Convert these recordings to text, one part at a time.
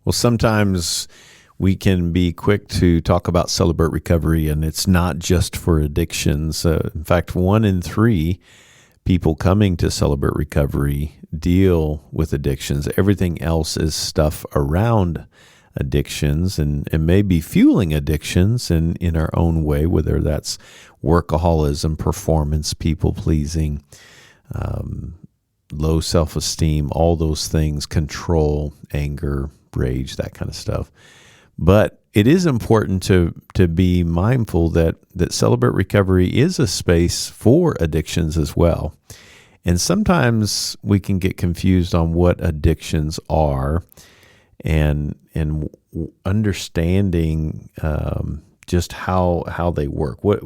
Well, sometimes we can be quick to talk about Celebrate Recovery, and it's not just for addictions. In fact, 1 in 3 people coming to Celebrate Recovery deal with addictions. Everything else is stuff around addictions and may be fueling addictions in our own way, whether that's workaholism, performance, people-pleasing, low self-esteem, all those things, control, anger, rage, that kind of stuff. But it is important to be mindful that Celebrate Recovery is a space for addictions as well. And sometimes we can get confused on what addictions are and understanding just how they work. Why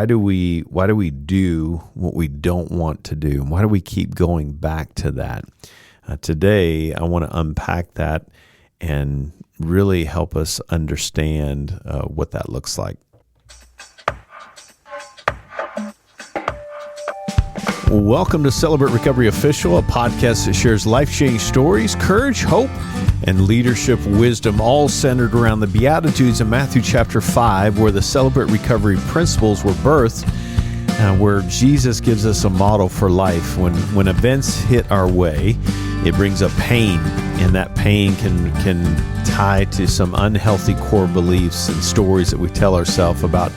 do we do what we don't want to do? Why do we keep going back to that? Today, I want to unpack that and really help us understand what that looks like. Welcome to Celebrate Recovery Official, a podcast that shares life-changing stories, courage, hope, and leadership wisdom, all centered around the Beatitudes in Matthew chapter 5, where the Celebrate Recovery principles were birthed, where Jesus gives us a model for life. When events hit our way, it brings up pain, and that pain can tie to some unhealthy core beliefs and stories that we tell ourselves about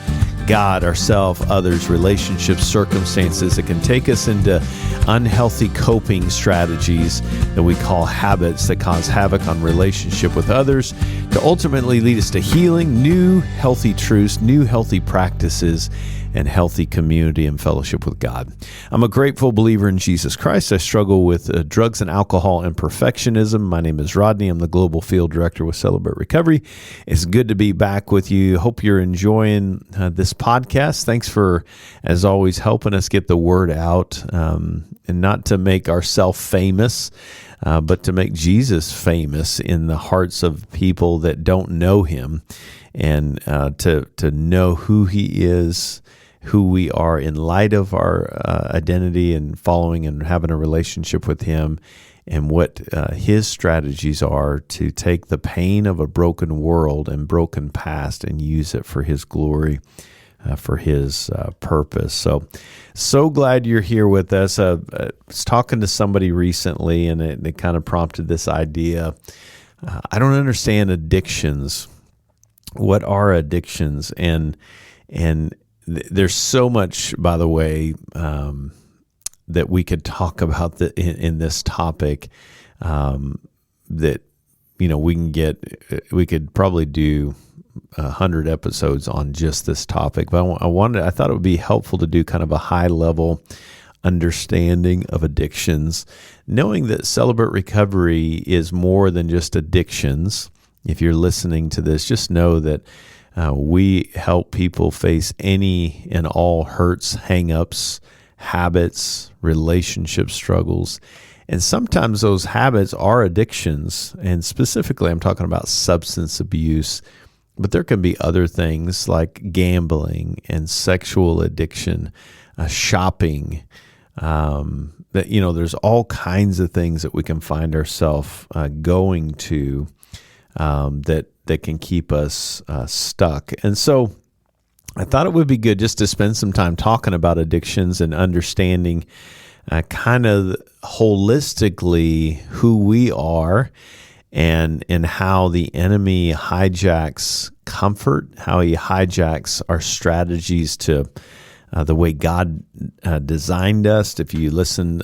God, ourselves, others, relationships, circumstances. It can take us into unhealthy coping strategies that we call habits that cause havoc on relationship with others, to ultimately lead us to healing, new healthy truths, new healthy practices, and healthy community and fellowship with God. I'm a grateful believer in Jesus Christ. I struggle with drugs and alcohol and perfectionism. My name is Rodney. I'm the Global Field Director with Celebrate Recovery. It's good to be back with you. Hope you're enjoying this podcast. Thanks for, as always, helping us get the word out, and not to make ourselves famous, but to make Jesus famous in the hearts of people that don't know him, and to know who he is, who we are in light of our identity and following and having a relationship with him, and what his strategies are to take the pain of a broken world and broken past and use it for his glory, for his purpose. So glad you're here with us. I was talking to somebody recently, and it kind of prompted this idea. I don't understand addictions. What are addictions? And there's so much, by the way, that we could talk about in this topic, that, we could probably do 100 episodes on just this topic. But I thought it would be helpful to do kind of a high level understanding of addictions, knowing that Celebrate Recovery is more than just addictions. If you're listening to this, just know that we help people face any and all hurts, hang-ups, habits, relationship struggles. And sometimes those habits are addictions. And specifically, I'm talking about substance abuse. But there can be other things like gambling and sexual addiction, shopping. There's all kinds of things that we can find ourselves going to that can keep us stuck. And so I thought it would be good just to spend some time talking about addictions and understanding kind of holistically who we are and how the enemy hijacks comfort, how he hijacks our strategies to the way God designed us. If you listen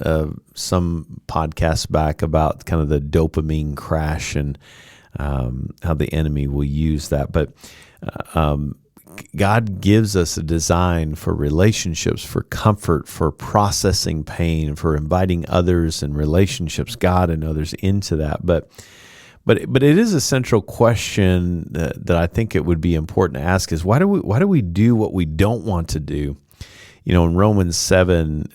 some podcasts back about kind of the dopamine crash and how the enemy will use that. But God gives us a design for relationships, for comfort, for processing pain, for inviting others and relationships, God and others into that. But it is a central question that I think it would be important to ask is why do we do what we don't want to do? In Romans 7,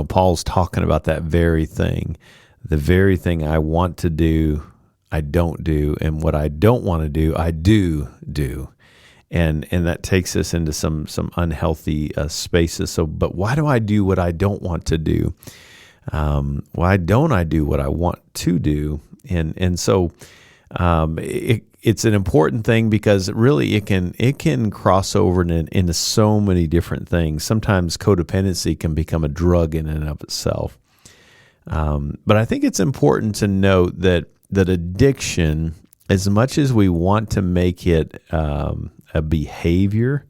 Paul's talking about that very thing. The very thing I want to do, I don't do, and what I don't want to do, I do. And that takes us into some unhealthy spaces. So, but why do I do what I don't want to do? Why don't I do what I want to do? And so it's an important thing because really it can cross over into so many different things. Sometimes codependency can become a drug in and of itself. But I think it's important to note that addiction, as much as we want to make it a behavior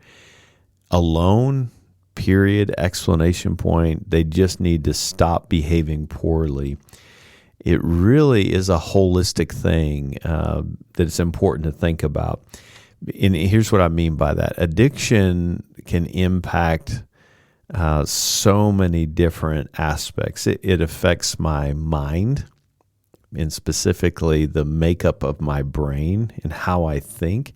alone, period, explanation point, they just need to stop behaving poorly. It really is a holistic thing that it's important to think about. And here's what I mean by that. Addiction can impact so many different aspects. It affects my mind, and specifically the makeup of my brain and how I think.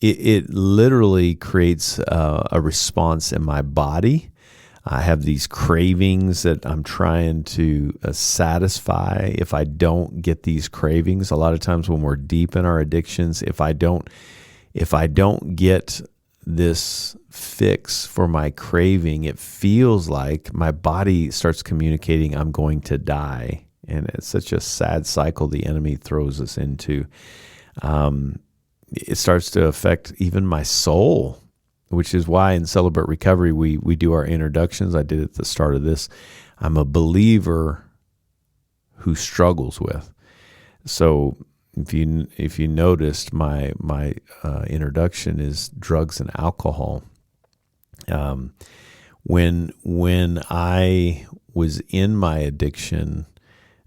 It literally creates a response in my body. I have these cravings that I'm trying to satisfy. If I don't get these cravings, a lot of times when we're deep in our addictions, if I don't get this fix for my craving, it feels like my body starts communicating I'm going to die. And it's such a sad cycle the enemy throws us into. It starts to affect even my soul, which is why in Celebrate Recovery we do our introductions. I did it at the start of this. I'm a believer who struggles with. So if you noticed, my introduction is drugs and alcohol. When I was in my addiction,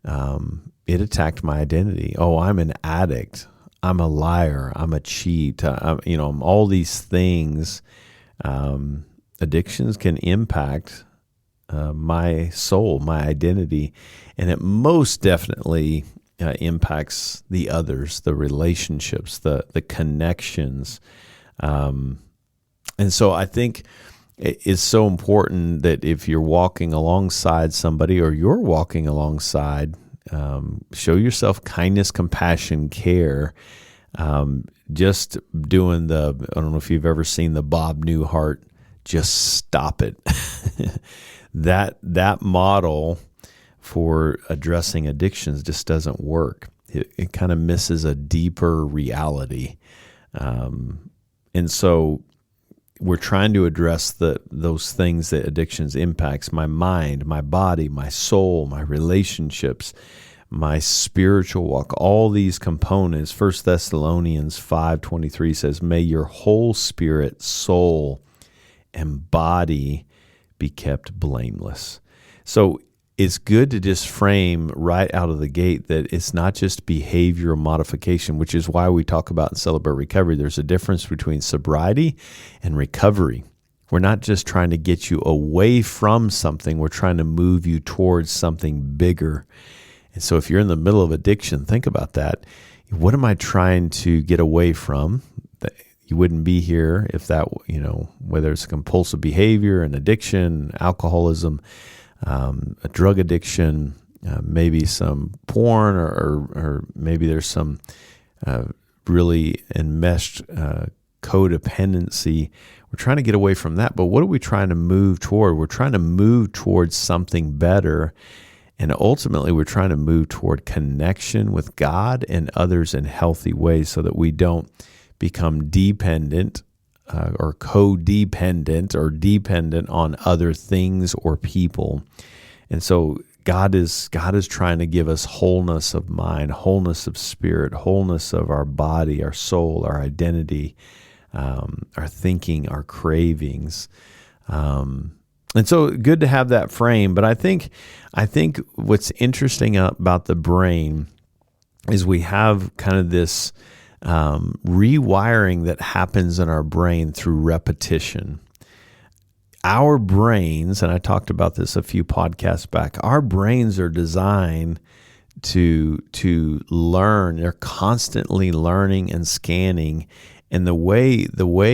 it attacked my identity. Oh, I'm an addict. I'm a liar. I'm a cheat. I'm all these things. Addictions can impact my soul, my identity, and it most definitely impacts the others, the relationships, the connections. And so I think it's so important that if you're walking alongside somebody or you're walking alongside, show yourself kindness, compassion, care. Just doing I don't know if you've ever seen the Bob Newhart, just stop it. That model for addressing addictions just doesn't work. It kind of misses a deeper reality. And so we're trying to address those things that addictions impacts: my mind, my body, my soul, my relationships, my spiritual walk, all these components. 1 Thessalonians 5:23 says, may your whole spirit, soul, and body be kept blameless. So it's good to just frame right out of the gate that it's not just behavioral modification, which is why we talk about in Celebrate Recovery, there's a difference between sobriety and recovery. We're not just trying to get you away from something, we're trying to move you towards something bigger. And so if you're in the middle of addiction, think about that. What am I trying to get away from? You wouldn't be here if that, whether it's compulsive behavior, an addiction, alcoholism, a drug addiction, maybe some porn, or maybe there's some really enmeshed codependency. We're trying to get away from that, but what are we trying to move toward? We're trying to move towards something better, and ultimately we're trying to move toward connection with God and others in healthy ways so that we don't become dependent or codependent or dependent on other things or people. And so God is trying to give us wholeness of mind, wholeness of spirit, wholeness of our body, our soul, our identity, our thinking, our cravings. And so good to have that frame. But I think what's interesting about the brain is we have kind of this rewiring that happens in our brain through repetition. Our brains, and I talked about this a few podcasts back, our brains are designed to learn. They're constantly learning and scanning. And the way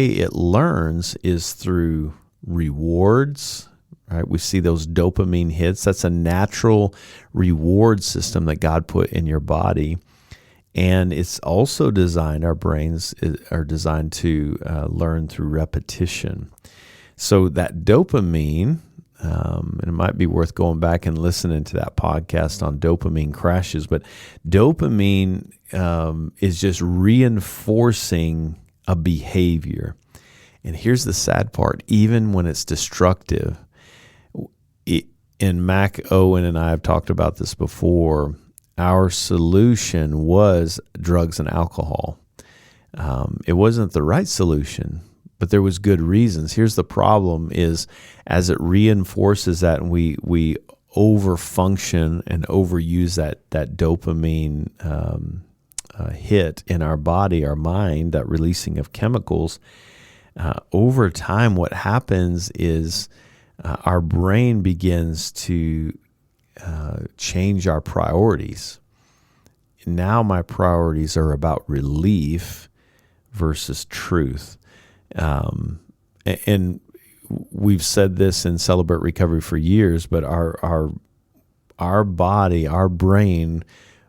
it learns is through rewards, right? We see those dopamine hits. That's a natural reward system that God put in your body. And it's also designed, our brains are designed to learn through repetition. So that dopamine and it might be worth going back and listening to that podcast on dopamine crashes. But dopamine is just reinforcing a behavior. And here's the sad part: even when it's destructive, and Mac Owen and I have talked about this before, our solution was drugs and alcohol. It wasn't the right solution, but there was good reasons. Here's the problem: is as it reinforces that, and we overfunction and overuse that dopamine hit in our body, our mind, that releasing of chemicals. Over time, what happens is our brain begins to change our priorities. Now my priorities are about relief versus truth. And we've said this in Celebrate Recovery for years, but our body, our brain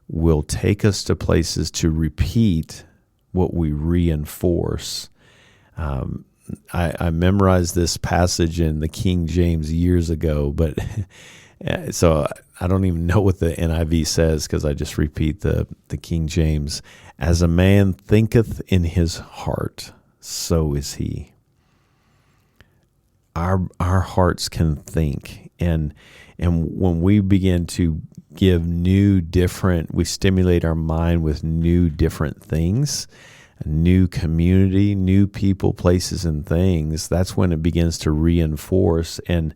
will take us to places to repeat what we reinforce. I memorized this passage in the King James years ago, but so I don't even know what the NIV says because I just repeat the King James. As a man thinketh in his heart, so is he. Our hearts can think, and when we begin to give we stimulate our mind with new, different things, a new community, new people, places, and things. That's when it begins to reinforce, and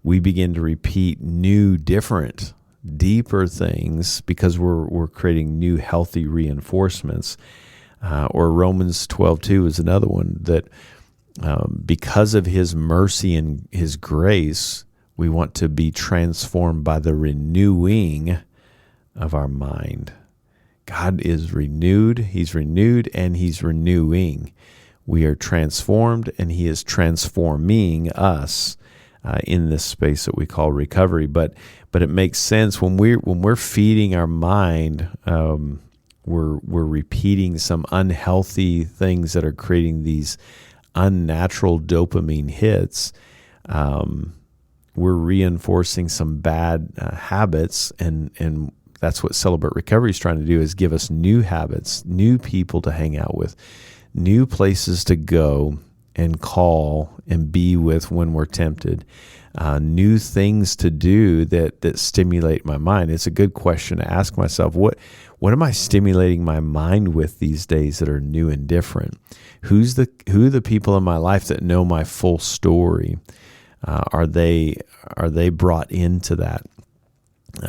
we begin to repeat new, different, deeper things because we're creating new, healthy reinforcements. Or Romans 12:2 is another one that because of his mercy and his grace, we want to be transformed by the renewing of our mind. God is renewed, he's renewed, and he's renewing. We are transformed, and he is transforming us in this space that we call recovery. But it makes sense when we're feeding our mind, we're repeating some unhealthy things that are creating these unnatural dopamine hits. We're reinforcing some bad habits, and that's what Celebrate Recovery is trying to do, is give us new habits, new people to hang out with, new places to go and call and be with when we're tempted, new things to do that stimulate my mind. It's a good question to ask myself, what am I stimulating my mind with these days that are new and different? Who are the people in my life that know my full story? Are they brought into that?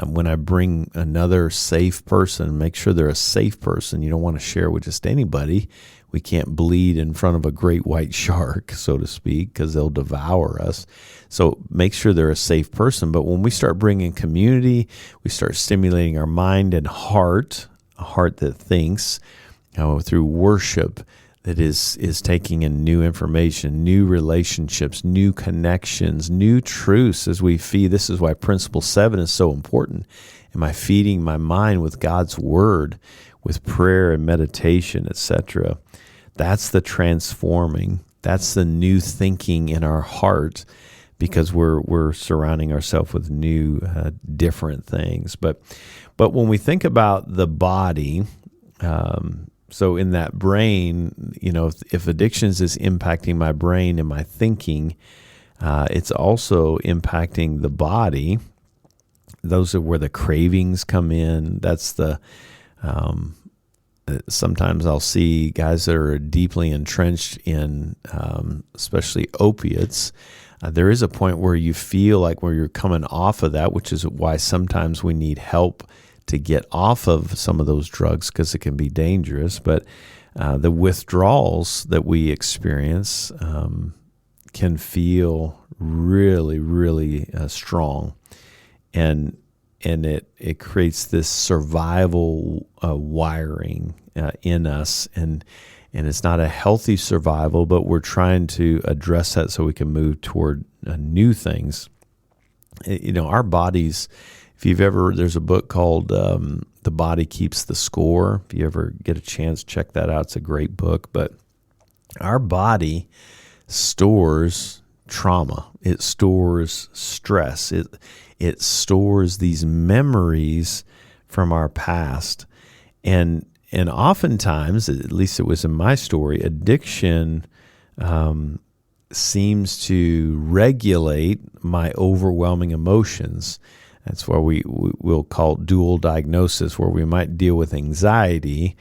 When I bring another safe person, make sure they're a safe person. You don't want to share with just anybody. We can't bleed in front of a great white shark, so to speak, because they'll devour us. So make sure they're a safe person. But when we start bringing community, we start stimulating our mind and heart, a heart that thinks, through worship, that is taking in new information, new relationships, new connections, new truths as we feed. This is why Principle 7 is so important. Am I feeding my mind with God's Word, with prayer and meditation, etc.? That's the transforming. That's the new thinking in our heart, because we're surrounding ourselves with new, different things. But when we think about the body, so in that brain, if addictions is impacting my brain and my thinking, it's also impacting the body. Those are where the cravings come in. That's sometimes I'll see guys that are deeply entrenched in, especially opiates. There is a point where you feel like where you're coming off of that, which is why sometimes we need help to get off of some of those drugs, because it can be dangerous. But the withdrawals that we experience can feel really, really strong, and it creates this survival wiring in us, and it's not a healthy survival, but we're trying to address that so we can move toward new things. Our bodies. There's a book called The Body Keeps the Score. If you ever get a chance, check that out. It's a great book. But our body stores trauma. It stores stress. It stores these memories from our past. And oftentimes, at least it was in my story, addiction seems to regulate my overwhelming emotions. That's why we'll call it dual diagnosis, where we might deal with anxiety,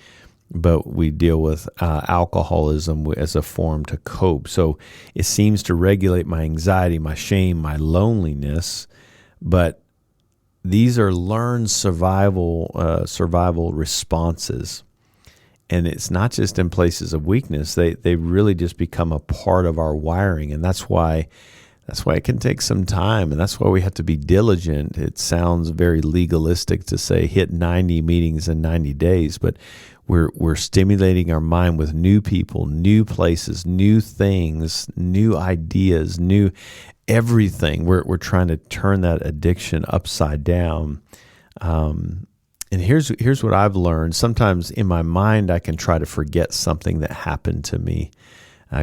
but we deal with alcoholism as a form to cope. So it seems to regulate my anxiety, my shame, my loneliness, but these are learned survival responses. And it's not just in places of weakness. They really just become a part of our wiring. And that's why it can take some time. And that's why we have to be diligent. It sounds very legalistic to say hit 90 meetings in 90 days, but we're stimulating our mind with new people, new places, new things, new ideas, new everything. We're trying to turn that addiction upside down. And here's what I've learned. Sometimes in my mind, I can try to forget something that happened to me.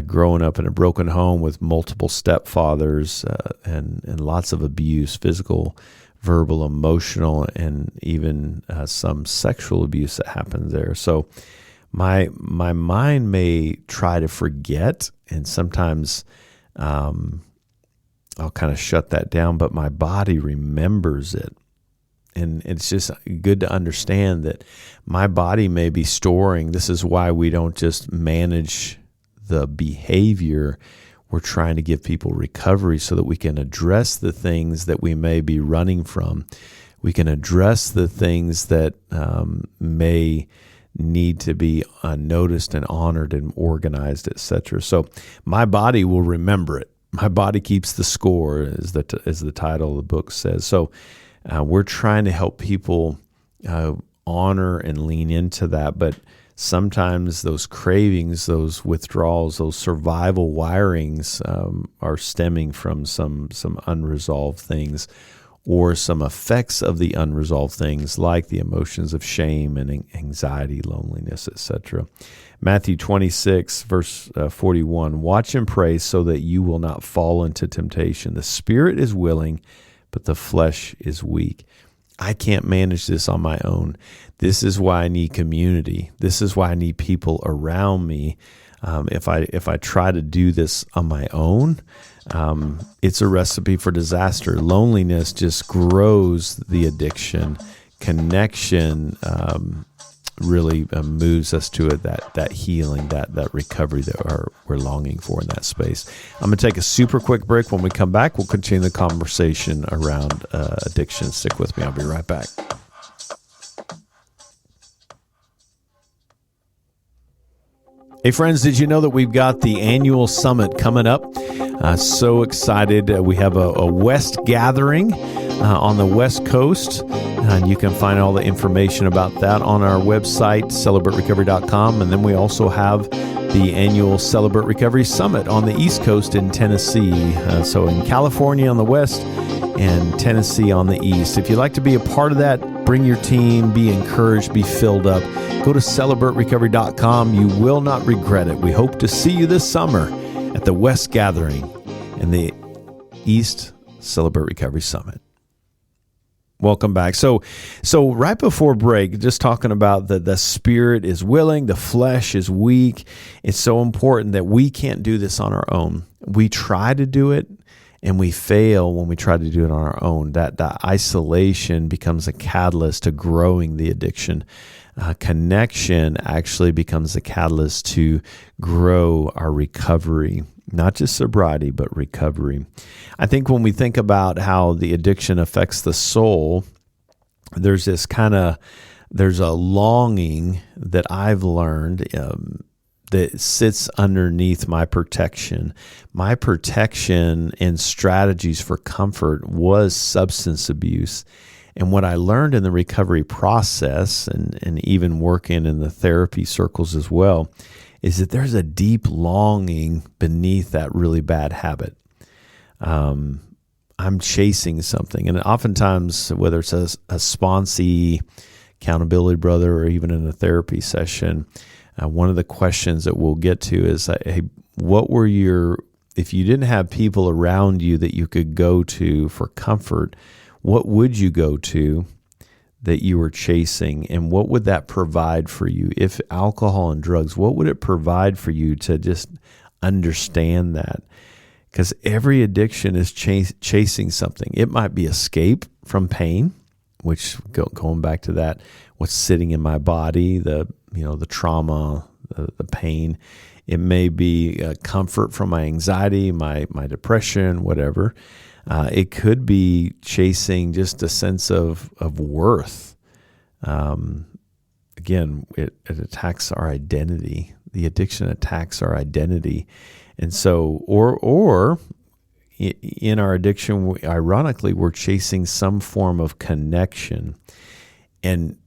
Growing up in a broken home with multiple stepfathers and lots of abuse, physical, verbal, emotional, and even some sexual abuse that happens there. So my mind may try to forget, and sometimes I'll kind of shut that down, but my body remembers it. And it's just good to understand that my body may be storing. This is why we don't just manage the behavior. We're trying to give people recovery so that we can address the things that we may be running from. We can address the things that may need to be noticed and honored and organized, etc. So my body will remember it. My body keeps the score, as the title of the book says. So we're trying to help people honor and lean into that, but sometimes those cravings, those withdrawals, those survival wirings are stemming from some unresolved things, or some effects of the unresolved things, like the emotions of shame and anxiety, loneliness, etc. Matthew 26, verse 41, watch and pray so that you will not fall into temptation. The spirit is willing, but the flesh is weak. I can't manage this on my own. This is why I need community. This is why I need people around me. If I try to do this on my own, it's a recipe for disaster. Loneliness just grows the addiction. Connection really moves us to that healing, that recovery that we're longing for in that space. I'm going to take a super quick break. When we come back, we'll continue the conversation around addiction. Stick with me. I'll be right back. Hey friends, did you know that we've got the annual summit coming up? So excited. We have a West gathering on the West Coast, and you can find all the information about that on our website, celebraterecovery.com. And then we also have the annual Celebrate Recovery Summit on the East Coast in Tennessee. So in California on the West and Tennessee on the East. If you'd like to be a part of that, bring your team, be encouraged, be filled up. Go to celebraterecovery.com. You will not regret it. We hope to see you this summer at the West Gathering and the East Celebrate Recovery Summit. Welcome back. So right before break, just talking about the spirit is willing, the flesh is weak. It's so important that we can't do this on our own. We try to do it, and we fail when we try to do it on our own. That isolation becomes a catalyst to growing the addiction. Connection actually becomes a catalyst to grow our recovery, not just sobriety, but recovery. I think when we think about how the addiction affects the soul, there's a longing that I've learned that sits underneath my protection. My protection and strategies for comfort was substance abuse. And what I learned in the recovery process, and even working in the therapy circles as well, is that there's a deep longing beneath that really bad habit. I'm chasing something. And oftentimes, whether it's a sponsee, accountability brother, or even in a therapy session, one of the questions that we'll get to is, hey, what were your if you didn't have people around you that you could go to for comfort, what would you go to that you were chasing, and what would that provide for you? If alcohol and drugs, what would it provide for you to just understand that? Because every addiction is chasing something. It might be escape from pain, which going back to that, what's sitting in my body, the trauma, the pain. It may be comfort from my anxiety, my depression, whatever. It could be chasing just a sense of worth. Again, it attacks our identity. The addiction attacks our identity. And so, or in our addiction, ironically, we're chasing some form of connection. And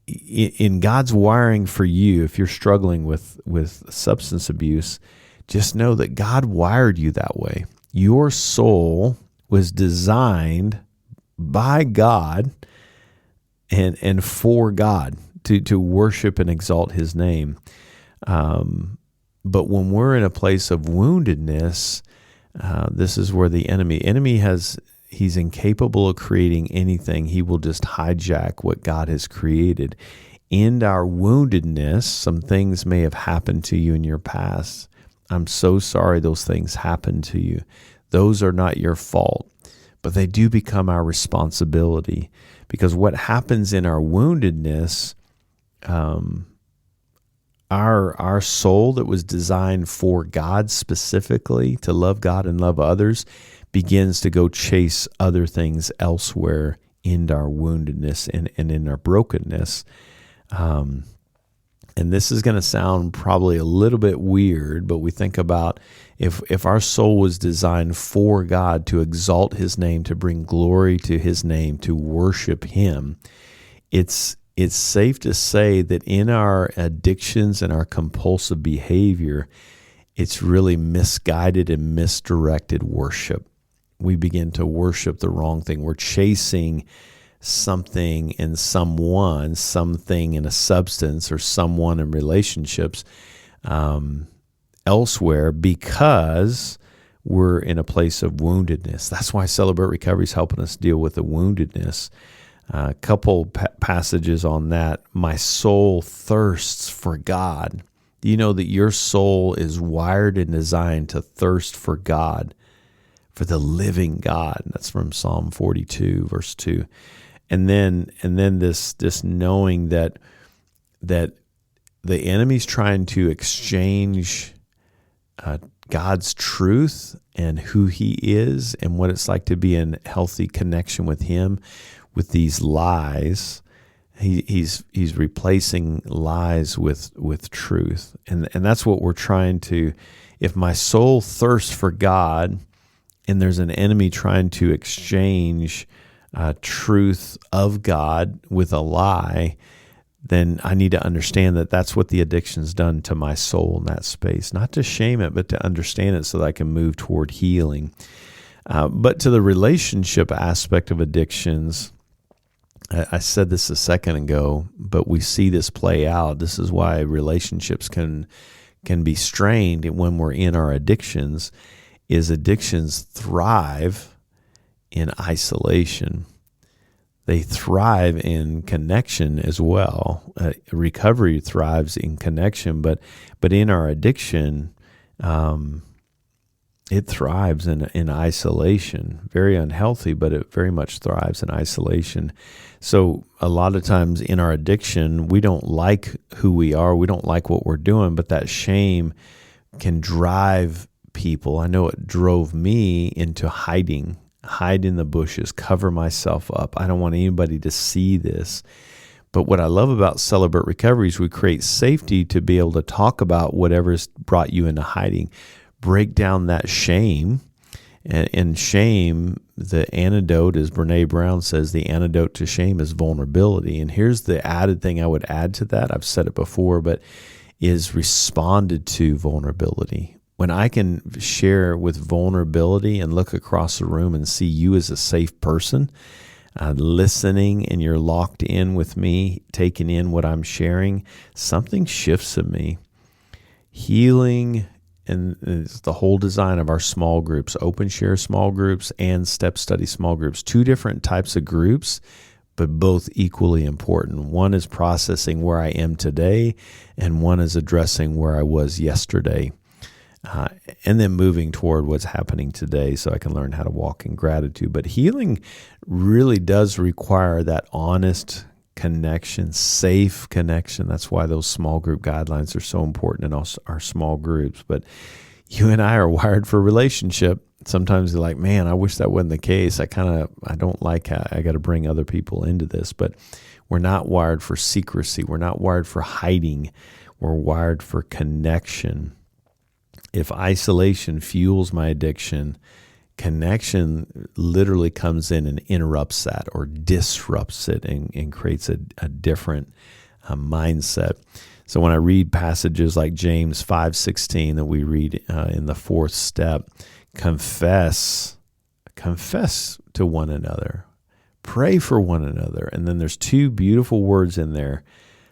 in God's wiring for you, if you're struggling with substance abuse, just know that God wired you that way. Your soul was designed by God and for God to worship and exalt His name. But when we're in a place of woundedness, this is where the enemy he's incapable of creating anything. He will just hijack what God has created. In our woundedness, some things may have happened to you in your past. I'm so sorry those things happened to you. Those are not your fault, but they do become our responsibility, because what happens in our woundedness, our soul that was designed for God specifically, to love God and love others, begins to go chase other things elsewhere in our woundedness and in our brokenness. And this is going to sound probably a little bit weird, but we think about if our soul was designed for God, to exalt His name, to bring glory to His name, to worship Him, it's safe to say that in our addictions and our compulsive behavior, it's really misguided and misdirected worship. We begin to worship the wrong thing. We're chasing something in someone, something in a substance, or someone in relationships elsewhere, because we're in a place of woundedness. That's why Celebrate Recovery is helping us deal with the woundedness. A couple passages on that. My soul thirsts for God. Do you know that your soul is wired and designed to thirst for God, for the living God? That's from Psalm 42, verse 2. And then this knowing that the enemy's trying to exchange God's truth and who He is and what it's like to be in healthy connection with Him with these lies. He's replacing lies with truth, and that's what we're trying to. If my soul thirsts for God, and there's an enemy trying to exchange truth of God with a lie, then I need to understand that that's what the addiction's done to my soul in that space. Not to shame it, but to understand it so that I can move toward healing. But to the relationship aspect of addictions, I said this a second ago, but we see this play out. This is why relationships can be strained when we're in our addictions, is addictions thrive in isolation. They thrive in connection as well. Recovery thrives in connection, but in our addiction, it thrives in isolation. Very unhealthy, but it very much thrives in isolation. So a lot of times in our addiction, we don't like who we are. We don't like what we're doing, but that shame can drive people. I know it drove me into hide in the bushes, cover myself up. I don't want anybody to see this. But what I love about Celebrate Recovery is we create safety to be able to talk about whatever's brought you into hiding, break down that shame. And shame, the antidote, as Brene Brown says, the antidote to shame is vulnerability. And here's the added thing I would add to that. I've said it before, but is responded to vulnerability. When I can share with vulnerability and look across the room and see you as a safe person, listening, and you're locked in with me, taking in what I'm sharing, something shifts in me. Healing and it's the whole design of our small groups, open share small groups and step study small groups, two different types of groups, but both equally important. One is processing where I am today, and one is addressing where I was yesterday, and then moving toward what's happening today so I can learn how to walk in gratitude. But healing really does require that honest connection, safe connection. That's why those small group guidelines are so important in our small groups. But you and I are wired for relationship. Sometimes you're like, man, I wish that wasn't the case. I don't like how I got to bring other people into this. But we're not wired for secrecy. We're not wired for hiding. We're wired for connection. If isolation fuels my addiction, connection literally comes in and interrupts that or disrupts it and creates a different mindset. So when I read passages like James 5:16 that we read in the fourth step, confess to one another, pray for one another. And then there's two beautiful words in there,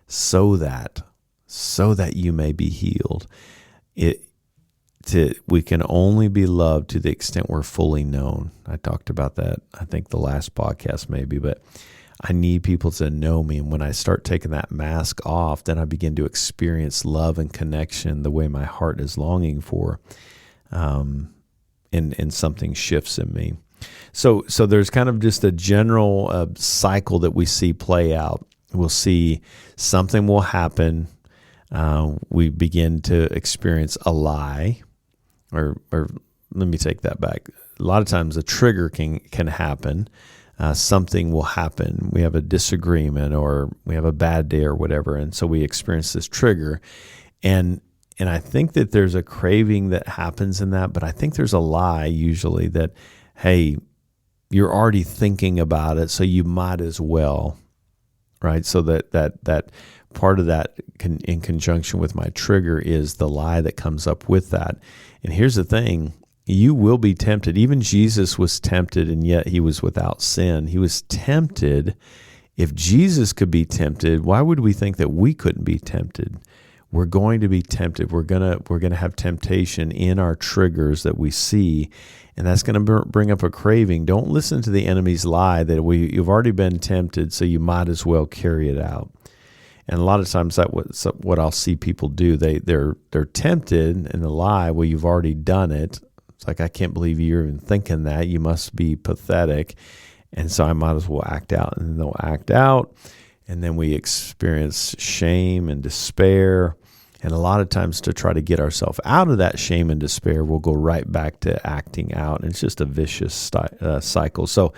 so that you may be healed. We can only be loved to the extent we're fully known. I talked about that, I think, the last podcast maybe, but I need people to know me. And when I start taking that mask off, then I begin to experience love and connection the way my heart is longing for, and something shifts in me. So there's kind of just a general cycle that we see play out. We'll see something will happen. We begin to experience a lie. Or let me take that back. A lot of times a trigger can happen. Something will happen. We have a disagreement or we have a bad day or whatever, and so we experience this trigger. And I think that there's a craving that happens in that, but I think there's a lie usually that, hey, you're already thinking about it, so you might as well, right? So that part of that in conjunction with my trigger is the lie that comes up with that. And here's the thing, you will be tempted. Even Jesus was tempted, and yet he was without sin. He was tempted. If Jesus could be tempted, why would we think that we couldn't be tempted? We're going to be tempted. We're gonna have temptation in our triggers that we see, and that's going to bring up a craving. Don't listen to the enemy's lie that you've already been tempted, so you might as well carry it out. And a lot of times that's what I'll see people do. They're tempted in the lie. Well, you've already done it. It's like, I can't believe you're even thinking that. You must be pathetic. And so I might as well act out. And then they'll act out. And then we experience shame and despair. And a lot of times to try to get ourselves out of that shame and despair, we'll go right back to acting out. And it's just a vicious cycle. So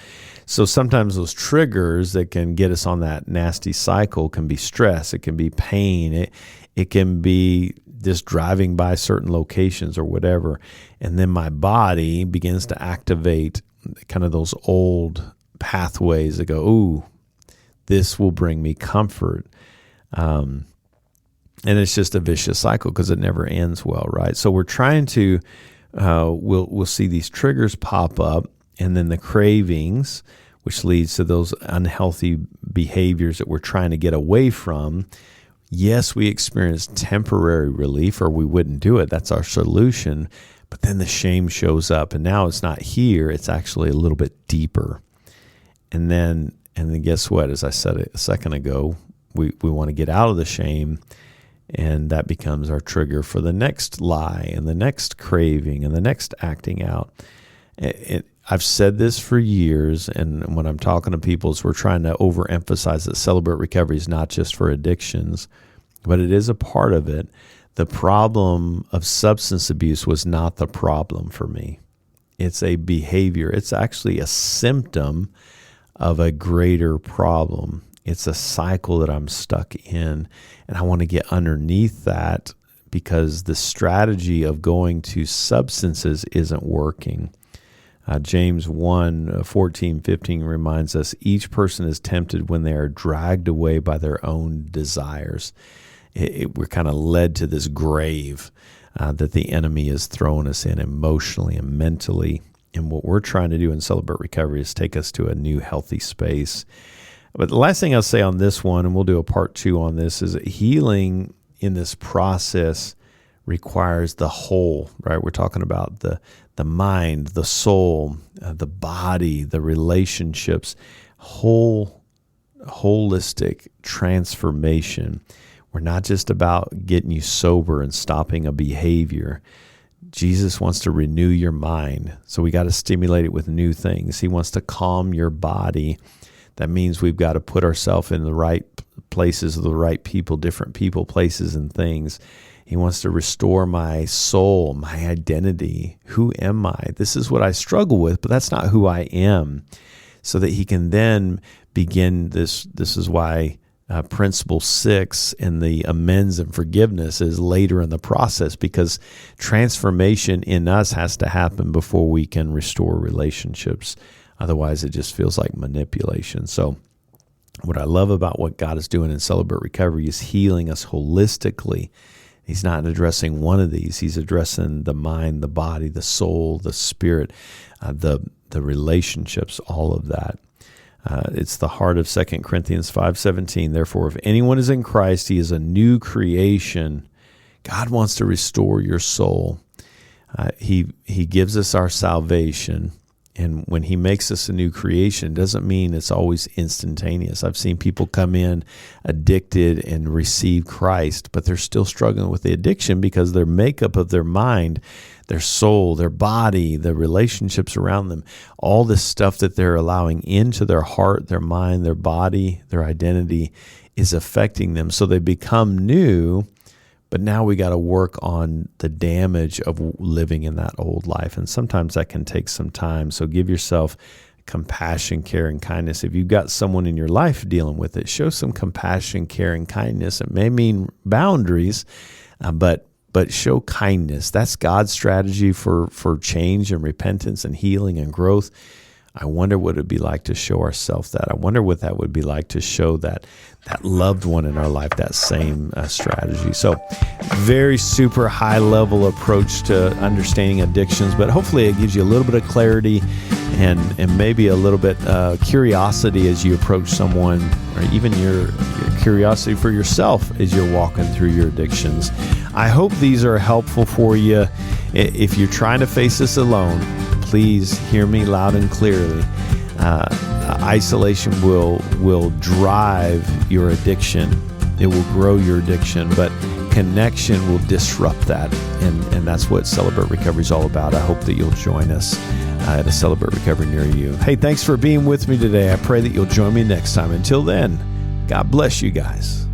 sometimes those triggers that can get us on that nasty cycle can be stress. It can be pain. It can be just driving by certain locations or whatever. And then my body begins to activate kind of those old pathways that go, ooh, this will bring me comfort. And it's just a vicious cycle because it never ends well, right? So we're trying to, we'll see these triggers pop up, and then the cravings, which leads to those unhealthy behaviors that we're trying to get away from. Yes, we experience temporary relief, or we wouldn't do it. That's our solution. But then the shame shows up, and now it's not here. It's actually a little bit deeper. And then guess what? As I said a second ago, we want to get out of the shame. And that becomes our trigger for the next lie and the next craving and the next acting out. I've said this for years, and when I'm talking to people, we're trying to overemphasize that Celebrate Recovery is not just for addictions, but it is a part of it. The problem of substance abuse was not the problem for me. It's a behavior. It's actually a symptom of a greater problem. It's a cycle that I'm stuck in, and I want to get underneath that because the strategy of going to substances isn't working. James 1:14-15 reminds us, each person is tempted when they are dragged away by their own desires. We're kind of led to this grave that the enemy is throwing us in emotionally and mentally. And what we're trying to do in Celebrate Recovery is take us to a new healthy space. But the last thing I'll say on this one, and we'll do a part 2 on this, is that healing in this process requires the whole, right? We're talking about the mind, the soul, the body, the relationships, holistic transformation. We're not just about getting you sober and stopping a behavior. Jesus wants to renew your mind, so we got to stimulate it with new things. He wants to calm your body. That means we've got to put ourselves in the right places with the right people, different people, places, and things. He wants to restore my soul, my identity. Who am I? This is what I struggle with, but that's not who I am. So that he can then begin this. This is why principle 6 in the amends and forgiveness is later in the process, because transformation in us has to happen before we can restore relationships. Otherwise, it just feels like manipulation. So what I love about what God is doing in Celebrate Recovery is healing us holistically. He's not addressing one of these. He's addressing the mind, the body, the soul, the spirit, the relationships, all of that. It's the heart of 2 Corinthians 5:17. Therefore, if anyone is in Christ, he is a new creation. God wants to restore your soul. He gives us our salvation. And when he makes us a new creation, it doesn't mean it's always instantaneous. I've seen people come in addicted and receive Christ, but they're still struggling with the addiction because their makeup of their mind, their soul, their body, the relationships around them, all this stuff that they're allowing into their heart, their mind, their body, their identity is affecting them. So they become new, but now we got to work on the damage of living in that old life. And sometimes that can take some time. So give yourself compassion, care, and kindness. If you've got someone in your life dealing with it, show some compassion, care, and kindness. It may mean boundaries, but show kindness. That's God's strategy for change and repentance and healing and growth. I wonder what it'd be like to show ourselves that. I wonder what that would be like to show that loved one in our life that same strategy. So very super high level approach to understanding addictions, but hopefully it gives you a little bit of clarity and maybe a little bit curiosity as you approach someone, or even your curiosity for yourself as you're walking through your addictions. I hope these are helpful for you. If you're trying to face this alone, please hear me loud and clearly. Isolation will drive your addiction. It will grow your addiction, but connection will disrupt that. And that's what Celebrate Recovery is all about. I hope that you'll join us at a Celebrate Recovery near you. Hey, thanks for being with me today. I pray that you'll join me next time. Until then, God bless you guys.